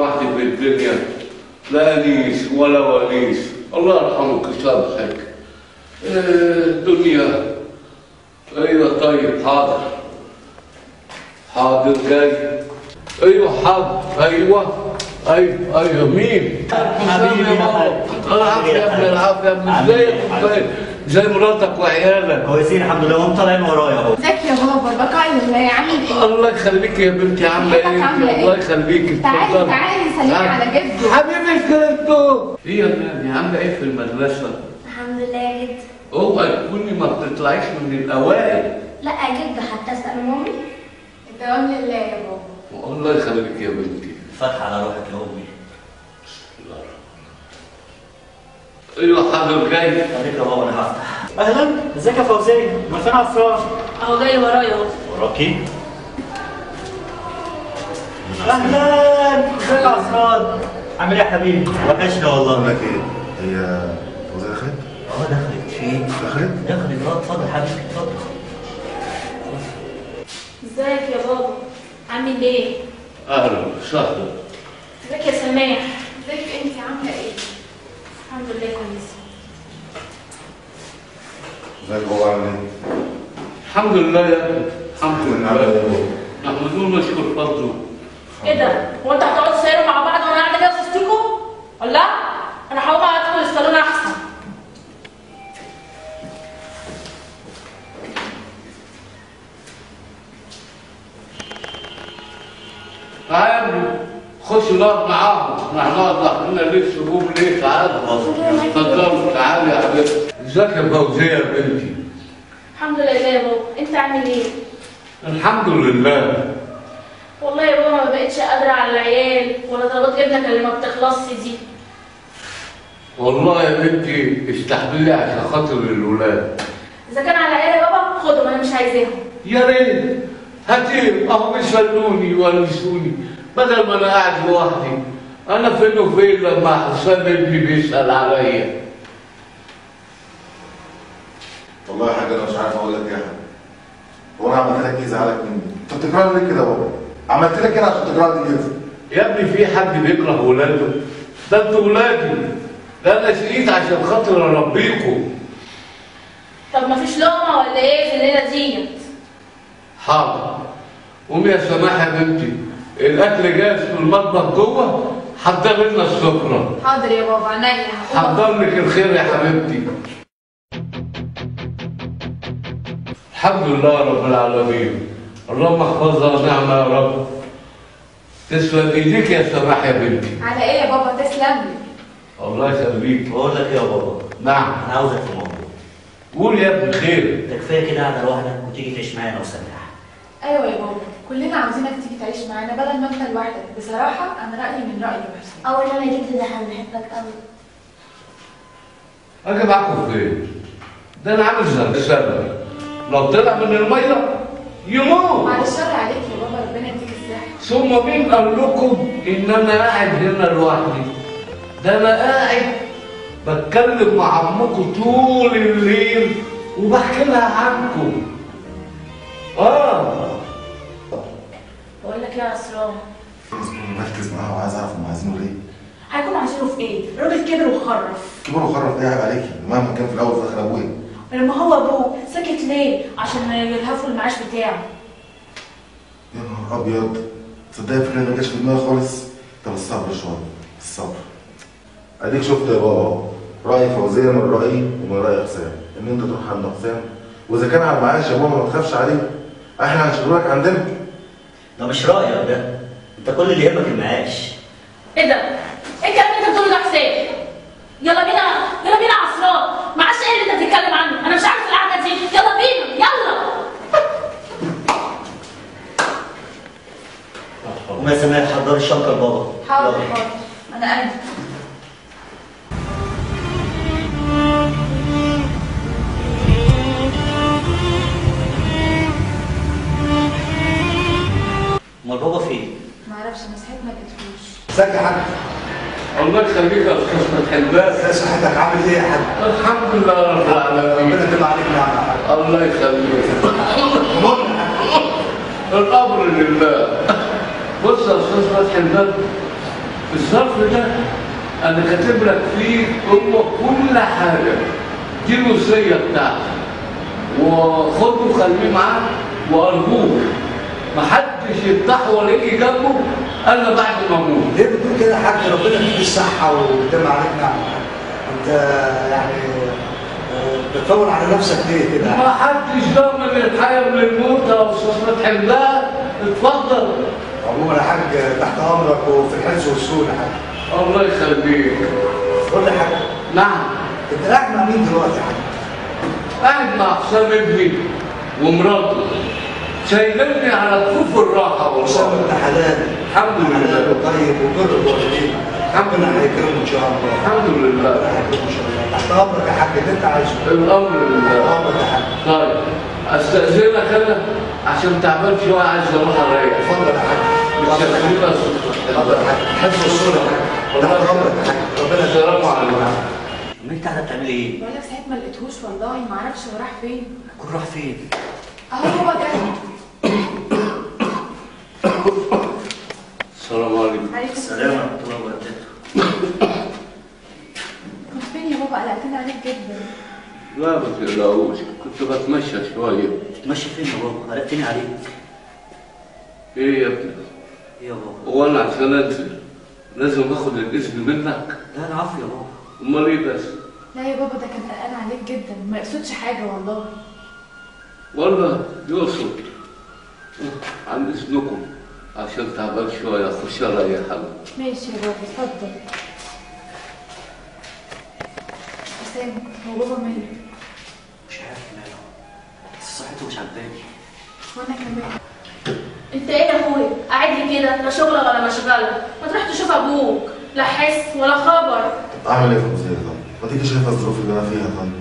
لوحدي في الدنيا، لا انيس ولا ونيس. الله يرحمك يسامحك. الدنيا. ايوه طيب حاضر. حاضر جاي. ايوه حاضر. ايوه مين؟ حبيبي يا حاج. العافيه يا ابني، العافيه يا ابني. ازيك؟ زي مراتك وعيالك. كويسين الحمد لله، وهم طالعين ورايا اهو. ازيك يا بابا؟ البقاء لله. عامل ايه؟ الله يخليك يا بنتي. عامله ايه؟ الله يخليكي. تعالي سلمي على جده. حبيبي جدو. ايه يا بنتي عامله ايه في المدرسه؟ الحمد لله يا جد. اوعي تكوني ما بتطلعيش من الاوائل. لا يا جد، حتى اسال مامي. الدوام لله يا بابا. الله يخليك يا بنتي. فتح على روحك يا امي. ايوه حاضر جاي. خليك يا بابا انا هفتح. اهلا، ازيك يا فوزيه؟ امال فين عفران؟ اهو جاي ورايا اهو. وراكي؟ اهلا، ازيك يا عفران؟ عامل ايه يا حبيبي؟ وحشنا والله. بقول لك ايه؟ هي فوزيه دخلت؟ دخلت. في ايه؟ دخلت؟ اتفضل حبيبي اتفضل. ازيك يا بابا؟ عامل ايه؟ اهلا وسهلا. ازيك يا سماح؟ ازيك انت عامله ايه؟ الحمد لله كويسه. ازيك بابا عامل ايه؟ الحمد لله يا ابني. الحمد لله. نحمده ونشكر فضله. ايه ده؟ هو انتوا هتقعدوا تسيروا مع بعض وانا قاعده كده في وسطكم؟ ولا؟ انا هقوم ادخل الصالون احسن. تعالى يا ابني خش نقعد معاهم. احنا هنقعد لوحدنا ليه؟ سيبوهم ليه؟ تعالى. اتفضلوا تعالى يا حبيبتي. ازيك يا فوزيه يا بنتي؟ الحمد لله يا بابا، انت عامل ايه؟ الحمد لله. والله يا بابا ما بقتش قادره على العيال ولا طلبات ابنك اللي ما بتخلصش دي. والله يا بنتي استحملي عشان خاطر الولاد. اذا كان على العيال يا بابا خدهم، انا مش عايزاهم. يا ريت هاتيهم اهو بيسلوني ويونسوني بدل ما انا قاعد لوحدي. انا فين وفين لما حسام ابني بيسال عليا. والله يا حاج انا مش عارف اقول لك ايه يا حاج. هو انا عملت لك ايه زعلك مني؟ انت بتكرهني ليه كده يا بابا؟ عملت لك كده عشان تكرهني كده. يا ابني في حد بيكره ولاده؟ ده انتوا ولادي. ده انا شقيت عشان خاطر اربيكم. طب ما فيش لقمه ولا ايه في الليله ديت؟ حاضر. قومي يا سماح يا بنتي، الاكل جاهز في المطبخ جوه، حضر لنا السفره. حاضر يا بابا عينيا. حضر لك الخير يا حبيبتي. الحمد لله رب العالمين. اللهم احفظها ونعمة يا رب. تسلم ايديك يا سماح يا بنتي. على ايه يا بابا؟ تسلم لي. الله يخليك. بقول لك ايه يا بابا؟ نعم. انا عاوزك في موضوع. قول يا ابني خير. انت كفايه كده قاعده لوحدك وتيجي تعيش معايا انا وسماح. ايوه يا بابا، كلنا عاوزينك تيجي تعيش معانا بدل ما انت لوحدك. بصراحه انا رايي من راي محسن. اول ما جيت ده هنحبك قوي. اجي معاكم فين؟ ده انا عامل زي السبب، لو طلع من الميه يموت. بعد الشر عليك يا بابا، ربنا يديك الصحه. ثم مين قال لكم ان انا قاعد هنا لوحدي؟ ده انا قاعد بتكلم مع عمكم طول الليل وبحكي لها عنكم. بقول لك ايه يا اسرار؟ مركز معاها وعايز اعرف هم عايزينه ليه؟ هيكونوا عايزينه في ايه؟ الراجل كبر وخرف. كبر وخرف ايه؟ عيب عليكي، مهما كان في الاول وفي الاخر ابويا. لما هو ابوه سكت ليه؟ عشان يلهفوا المعاش بتاعه. يا نهار ابيض، تصدقي فكره ما جاش في دماغي خالص. طب الصبر شويه، الصبر. اديك شفت يا بابا، راي فوزيه من رايي ومن راي حسام ان انت تروح عند حسام، واذا كان على المعاش يا بابا ما تخافش عليه، احنا هنشغلك عندنا. ده مش رايك ده، انت كل اللي يهمك المعاش. ايه ده؟ ايه الكلام اللي انت بتقوله ده يا حسين؟ يلا بينا يلا بينا يا اسرار، معاش ايه اللي انت بتتكلم عنه؟ انا مش عارف القعده دي، يلا بينا يلا. قوم يا سماح حضري الشنطه لبابا. حاضر حاضر، انا قاعده. امال بابا فين؟ معرفش، انا صحيت ما لقيتهوش. ازيك يا حاج؟ الله يخليك يا استاذ فتحي الباب. ازي صحتك؟ عامل ايه يا حاج؟ الحمد لله رب العالمين. ربنا يتم عليك نعمه يا حاج. الله يخليك. امورنا يا حاج. الامر لله. بص يا استاذ فتحي الباب، الظرف ده انا كاتب لك فيه هو كل حاجه، دي الوصيه بتاعتي، وخده وخليه معاك وارجوك محدش يفتحه ولا يجي جنبه الا بعد ما اموت. ليه بتقول كده يا حاج؟ ربنا يديك الصحة ويتم عليك نعمة. انت يعني بتطول على نفسك ليه كده؟ ما حدش ضامن الحياه من الموت يا استاذ فتحي الله. اتفضل. عموما يا حاج تحت امرك وفي الحرص والسهول يا حاج. الله يخليك. قول لي يا حاج. نعم. انت قاعد مع مين دلوقتي يا حاج؟ قاعد مع حسام ابني ومراته شايلني على كفوف الراحه حسام والله. ابن حلال. الحمد لله. وطيب وبر الوالدين. ربنا هيكرمه ان شاء الله. الحمد لله. ربنا هيكرمه ان شاء الله. تحت امرك يا حاج اللي انت عايزه. الامر لله. تحت امرك يا حاج. طيب استاذنك انا عشان تعبان شويه عايز اروح اريح. اتفضل يا حاج. متشكرين يا استاذ. اتفضل يا حاج. حفظ والسهول يا حاج. تحت امرك يا حاج. ربنا السلام عليكم. انت قاعده بتعملي ايه؟ بقول لك ساعة ما لقيتهوش والله ما اعرفش هو راح فين. كل راح فين؟ اهو هو جاي. السلام عليكم. عليكم السلام ورحمه الله وبركاته. كنت فين يا بابا؟ قلقتني عليك جدا. لا ما تقلقوش، كنت بتمشى شويه. تمشي فين يا بابا؟ قلقتني عليك. ايه يا ابني؟ ايه يا بابا؟ هو انا عشان انزل لازم اخد الاذن منك؟ لا انا عارف يا بابا. امال ايه بس؟ لا يا بابا ده كان قلقان عليك جدا، ما يقصدش حاجة والله. والله يقصد. عن اذنكم عشان تعبان شويه اخش اريح حالي. ماشي يا بابا اتفضل. حسام هو بابا ماله؟ مش عارف ماله، بس صحته مش عجباني. وانا كمان. انت ايه يا اخويا؟ قاعد لي كده لا شغله ولا مشغله، ما تروح تشوف ابوك، لا حس ولا خبر. اعمل ايه في المزيد ده؟ ما تيجي شايفه الظروف اللي انا فيها طيب.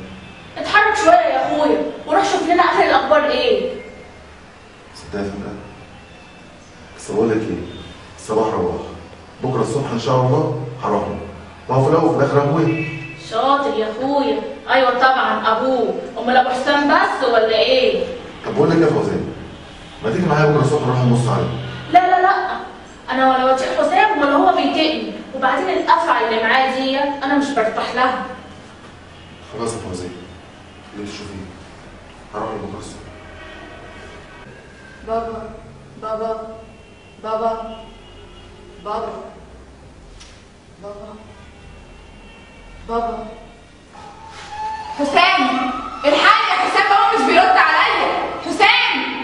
اتحرك شويه يا اخويا وروح شوف لنا اخر الاخبار ايه. صدقني فكرة. بس بقول لك ايه؟ الصباح رواح. بكره الصبح ان شاء الله هروح. ما هو في الاول وفي الاخر ابويا. شاطر يا اخويا. ايوه طبعا ابوه، امال ابو حسام بس ولا ايه؟ طب بقول لك ايه يا فوزيه؟ ما تيجي معايا بكره الصبح نروح نبص عليه. لا لا لا، انا ولا وجه حسام ولا هو بيتقني، وبعدين الافعى اللي معاه دي انا مش برتاح لها. خلاص يا فوزيه. اللي تشوفيه. هروح بكره الصبح. بابا بابا بابا بابا بابا بابا حسام الحقني يا حسام، بابا مش بيرد عليا. حسام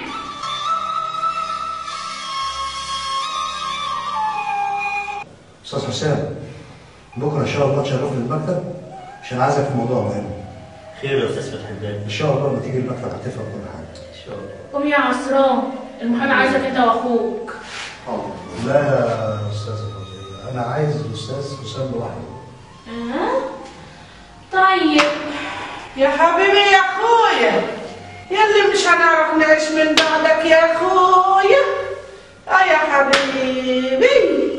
استاذ حسام بكره ان شاء الله تشرفني المكتب عشان عايزك في موضوع مهم. خير يا استاذ فتحي الله. ان شاء الله لما تيجي المكتب هتفهم كل حاجه. ان شاء الله. قوم يا عصران، المحامي عايزك انت واخوك. حاضر. لا يا استاذ فوزيه، انا عايز الاستاذ حسام لوحده. طيب يا حبيبي يا اخويا، يلي مش هنعرف نعيش من بعدك يا اخويا. يا حبيبي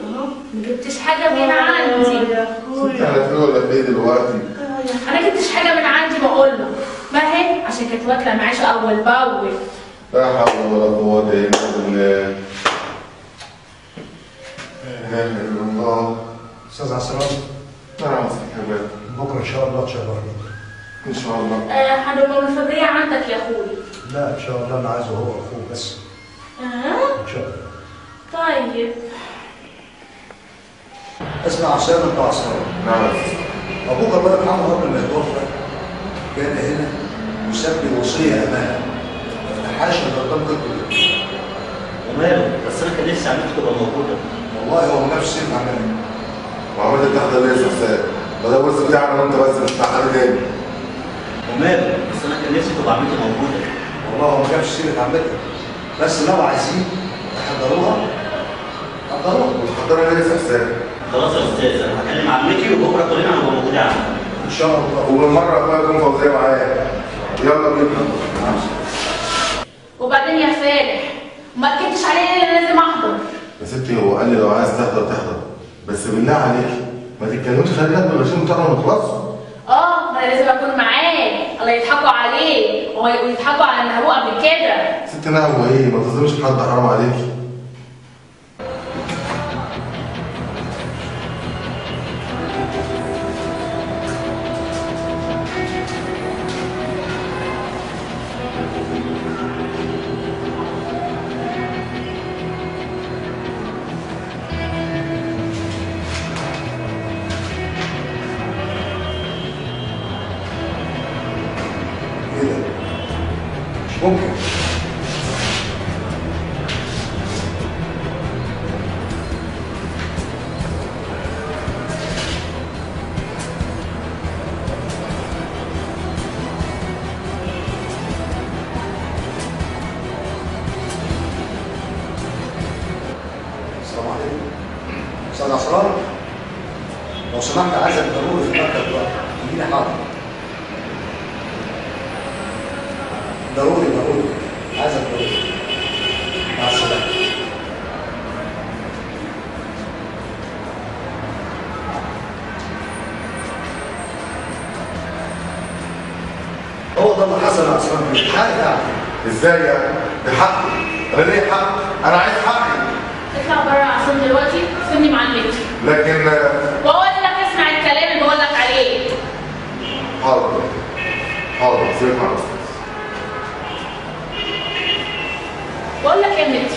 اهو ما جبتش حاجه من عندي. يا ست اخويا على فين ولا في ايه دلوقتي؟ انا جبتش حاجه من عندي بقول لك، ما هي عشان كانت واكله معاش اول باول. لا حول ولا قوة إلا بالله. لا إله إلا الله. استاذ عسران نعم صاحبي. بكره ان شاء الله تشرفني. إن شاء الله. هنبقى الفجريه عندك يا اخويا. لا ان شاء الله انا عايزه هو واخوه بس. ان شاء الله. طيب اسمع حسام انت عسران. نعم. ابوك الله يرحمه قبل ما يتوفى كان هنا وساب لي وصيه امانه ما افتحهاش الا قدام كتبه. وماله؟ بس انا كان نفسي عملت تبقى موجوده. والله هو نفس السن عملها. وعملت التحضير ليه يا حسام؟ بدل الورث بتاعي انا وانت بس مش بتاع حد تاني. وماله؟ بس انا كان نفسي تبقى عملت موجوده. والله هو ما جابش سيره عمتها، بس لو عايزين تحضروها حضروها. وتحضرها ليه يا حسام؟ خلاص يا استاذ، انا هكلم عمتي وبكره كلنا هنبقى موجودين عندك. ان شاء الله. وبالمرة أخويا يكون فوزية معايا. يلا بينا. وبعدين يا فالح ما اكدتش عليه ليه لازم احضر. يا ستي هو قال لي لو عايز تحضر تحضر، بس بالله عليك ما تتكلمش خلينا بالغشيم بتاعنا ونخلصوا. ما انا لازم اكون معاه، الله يضحكوا عليه ويضحكوا على ان ابوه قبل كده. ست نهوى ايه؟ ما تظلمش حد، حرام عليكي. ممكن. السلام عليكم. استاذ اسرار، لو سمحت عايزك ضروري في المكتب دلوقتي، تجيلي حاضر. ضروري عايزك ضروري. مع السلامة. هو ده اللي حصل يا عصام، مش حاجة يعني. ازاي يعني؟ ده حقي، انا ليه حق؟ انا عايز حقي. اطلع بره عصام دلوقتي، سيبني مع البيت. لكن واقول لك اسمع الكلام اللي بقول لك عليه. حاضر سيبك مع الاستاذ. بقول لك يا متر،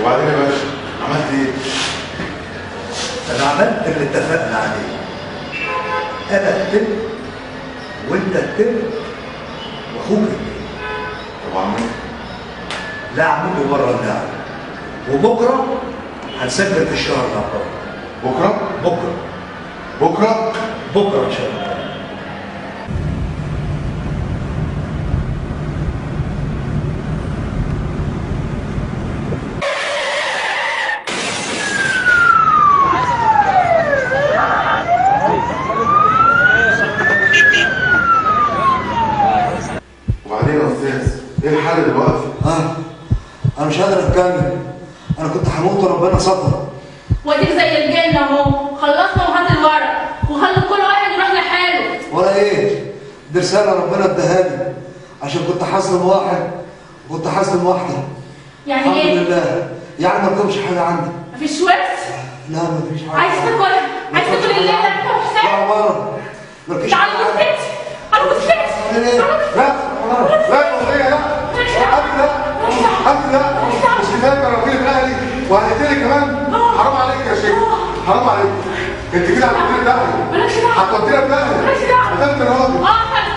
وبعدين يا باشا عملت ايه؟ أنا عملت اللي اتفقنا عليه. أنا التل وأنت التل وأخوك التل. طب عملت؟ لا عملته بره اللعبة. وبكرة هنسجل في الشهر العقاري. بكرة إن شاء الله. وبعدين يا استاذ ايه الحل دلوقتي؟ أنا مش قادر أتكلم. أنا كنت هموت وربنا ستر. واديك زي الجنة اهو، خلصنا وهات الورق وخلي كل واحد يروح لحاله. ولا إيه؟ دي رسالة ربنا اداها لي عشان كنت حاسلم واحد وكنت حاسلم واحدة. يعني الحمد ايه؟ لله. يعني ما تكونش حاجة عندي. مفيش ورث؟ لا مفيش حاجة. عايز تاكلها؟ عايز تاكل الليلة انت وحسام؟ لا بره. مالكيش تعالى حاجة عندي. بوسكتي، انا بوسكتي. لا والله لا لا مش كفايه كراكيب اهلي وهتقتلي كمان. حرام عليك يا شيخ، حرام عليك. انت كده هتودينا داهيه. مالكش دعوة. هتودينا داهيه. مالكش دعوة. قدمت الراجل.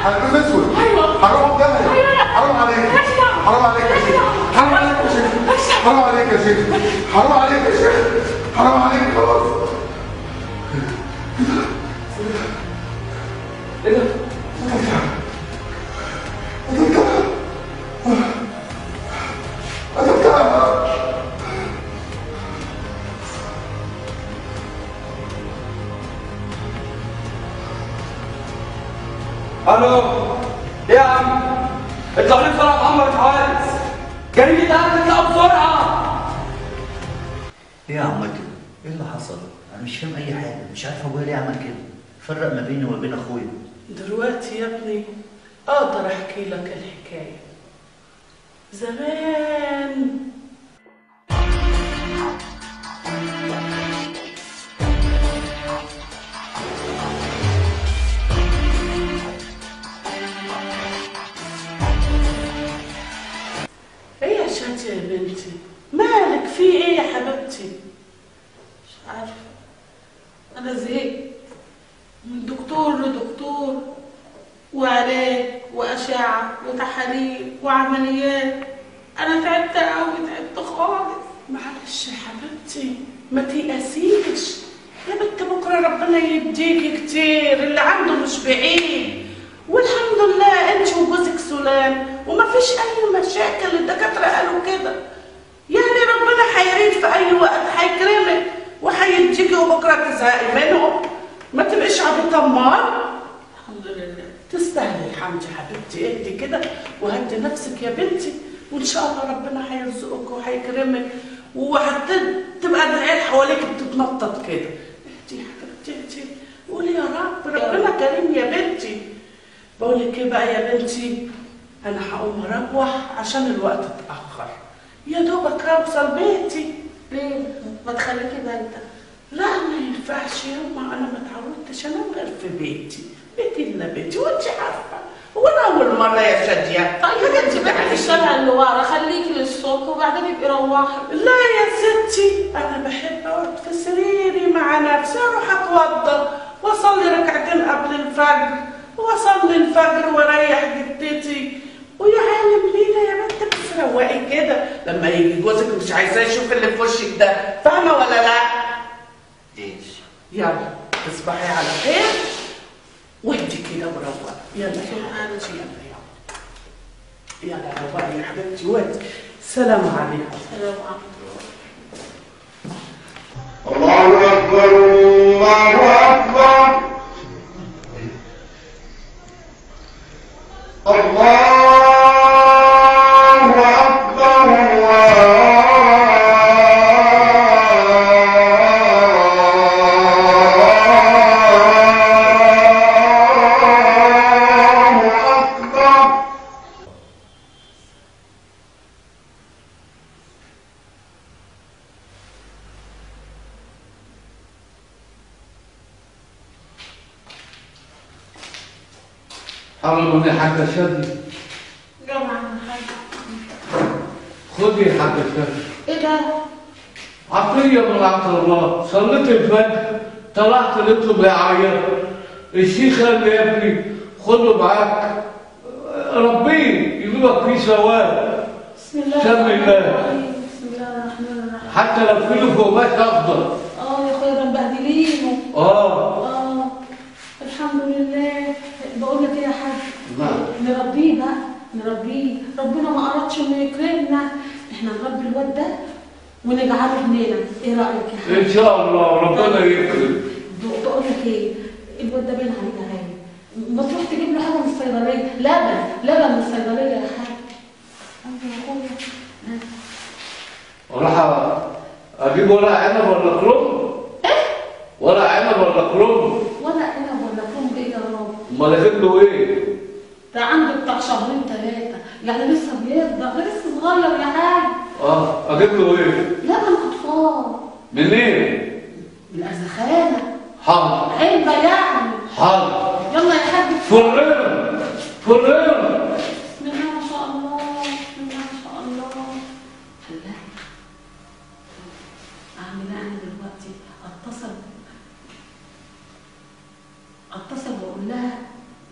هنلبس اسود. ايوه. حرام داهيه. ايوه. حرام عليك. مالكش دعوة. حرام عليك يا شيخ. حرام عليك يا شيخ. حرام عليك يا شيخ. حرام عليك يا شيخ. حرام عليك خلاص. ايه ده؟ الو، ايه يا عم؟ اطلع لي بسرعه محمد حارس. جريمة قتل، اطلعوا بسرعه. ايه يا عمتي؟ ايه اللي حصل؟ انا مش فاهم اي حاجه، مش عارف ابويا ليه عمل كده. فرق ما بيني وما بين اخويا. دلوقتي يا ابني اقدر احكي لك الحكايه. زمان ايه يا شاتي يا بنتي؟ مالك في ايه يا حبيبتي؟ مش عارفه، انا زهقت من دكتور لدكتور وعلاج واشعه وتحاليل وعمليات. انا تعبت قوي، تعبت خالص. معلش يا حبيبتي ما تيأسيش يا بنت، بكره ربنا يديكي كتير، اللي عنده مش بعيد. والحمد لله انت وجوزك سلام وما فيش اي مشاكل، الدكاتره قالوا كده. يعني ربنا هيريد في اي وقت هيكرمك وهيديكي، وبكره تزهقي منهم. ما تبقيش عبيطه امال. الحمد لله تستاهلي يا حمدي حبيبتي. اهدي كده وهدي نفسك يا بنتي، وان شاء الله ربنا هيرزقك وهيكرمك، وهتبقى العيال حواليك بتتنطط كده. اهدي يا حبيبتي اهدي، قولي يا رب ربنا كريم يا بنتي. بقول لك ايه بقى يا بنتي، انا هقوم اروح عشان الوقت اتاخر، يا دوبك اوصل بيتي. ليه؟ ما تخليكي بايته. لا ما ينفعش يما، انا ما اتعودتش انام غير في بيتي، بيتي الا بيتي وانت عارفه. هو انا اول مره يا شاديه؟ طيب انت بقى في الشارع اللي ورا، خليكي للصبح وبعدين ابقي روحي. لا يا ستي، انا بحب اقعد في سريري مع نفسي، اروح اتوضى واصلي ركعتين قبل الفجر واصلي الفجر واريح جدتي ويا عالم ليله يا بنت. بس روقي كده، لما يجي جوزك مش عايزاه يشوف اللي في وشك ده، فاهمه ولا لا؟ ايش؟ يلا تصبحي على خير واهدي كده وروقي. يلا يلا يلا روقي يا حبيبتي واهدي. سلام عليكم. سلام عليكم. الله أكبر الله أكبر الله حرمني حاجة شادي. جمعة خدي حاجة شادي. ايه ده؟ عطية من عطا الله. صليت الفجر طلعت لقيته بيعيط. الشيخ قال لي يا ابني خده معاك ربيه يجيبك فيه ثواب. بسم الله سمي الله. بسم الله الرحمن الرحيم. حتى لو في له فوقات اخضر. يا اخويا ده مبهدلينه. الحمد لله. بقول لك ايه يا حاج؟ نربيه بقى، نربيه. ربنا ما ارادش انه يكرمنا، احنا نربي الواد ده ونجعله ابننا. ايه رايك يا حاج؟ ان شاء الله ربنا يكرم. بقول لك ايه، الواد ده باين عليه غالي، ما تروح تجيب له حاجه من الصيدليه، لبن من الصيدليه يا حاج. يا اخويا اروح اجيب ورق عنب ولا كرنب؟ ايه؟ ورق عنب ولا كرنب؟ ورق عنب ولا كرنب ايه يا رب؟ امال اجيب له ايه؟ ده عنده بتاع شهرين ثلاثه، يعني لسه بيرضع، ده لسه صغير يا حاج. اجيب له ايه؟ لبن اطفال. منين؟ من الأزخانة. حاضر. علبة يعني. حاضر. يلا يا حاج. فريرة فريرة. بسم الله ما شاء الله، بسم الله ما شاء الله. الله. أعمل إيه أنا دلوقتي؟ أتصل وأقول لها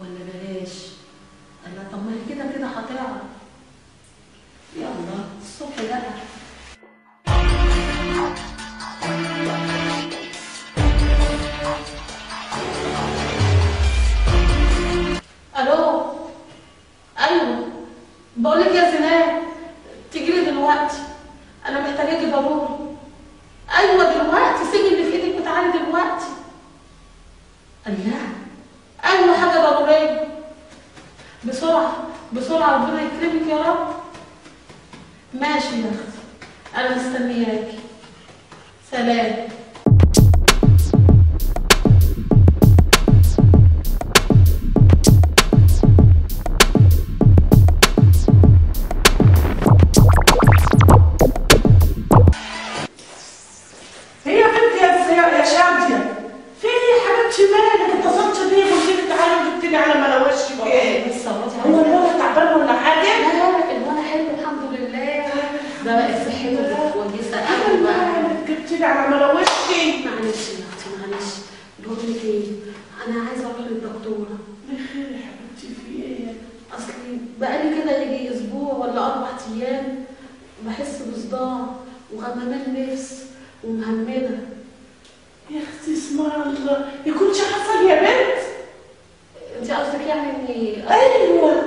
ولا بلاش؟ قال لها طب ما هي كده كده هتعرف. يلا الصبح بقى. الو. ايوه بقول لك يا زينات تيجي لي دلوقتي، انا محتاجاكي ضروري. ايوه دلوقتي، سيبي اللي في ايدك وتعالي دلوقتي. الله. ايوه حاجه ضروريه. بسرعه بسرعه، ربنا يكرمك يا رب. ماشي يا اختي، انا مستنياكي. سلام. بحس بصداع وغمامات نفس ومهمدة. يا اختي اسم الله، يكونش حصل يا بنت؟ انت قصدك يعني اني ايوه،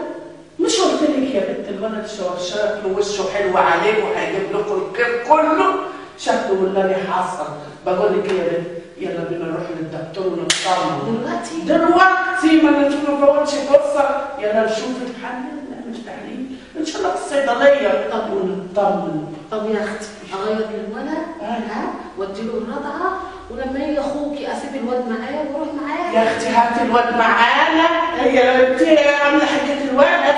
مش قلت لك يا بنت الولد شكله وشه حلو عليه وهيجيب لكم الخير كله؟ شكله والله حصل. بقول لك يا بنت يلا بينا نروح للدكتور ونطمن دلوقتي ما نفوتش فرصه. يلا نشوف الحل مش تحليل ان شاء الله في الصيدليه. طب ونطمن. طب يا اختي اغير الولد واديله الرضعه ولما يجي اخوكي اسيب الواد معايا واروح معاه. يا اختي هاتي الواد معانا، هي لو انت عامله حكايه الواد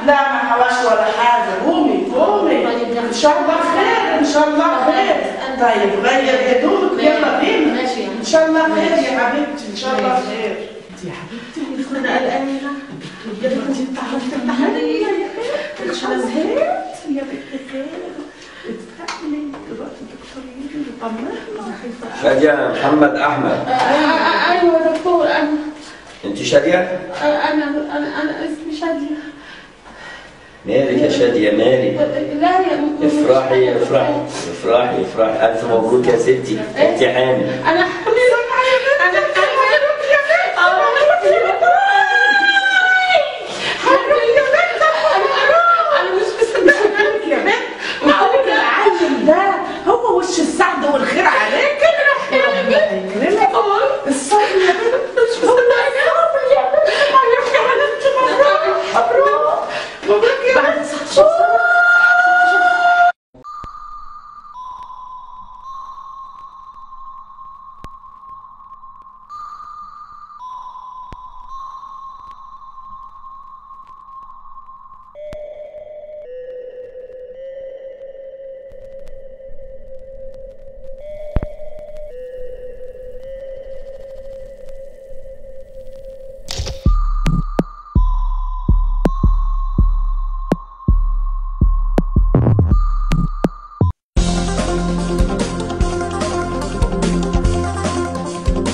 لا ما هواش ولا حاجه. قومي قومي ان شاء الله خير ان شاء الله خير. طيب غير هدومك يلا بينا. ماشي ان شاء الله خير يا حبيبتي ان شاء الله خير. انت يا حبيبتي انا قلقانه يا بنتي. انت عملتي امتحانيه ان شاء الله زهقت يا بنتي خير. استقبلي دلوقتي الدكتور يجي يطمنا. شادية محمد أحمد. ايوه يا دكتور. أنت شادية؟ انا اسمي شادية. مالك يا شادية مالك؟ لا يا افرحي افرحي افرحي افرحي. ألف مبروك يا ستي، أنت حامل. انا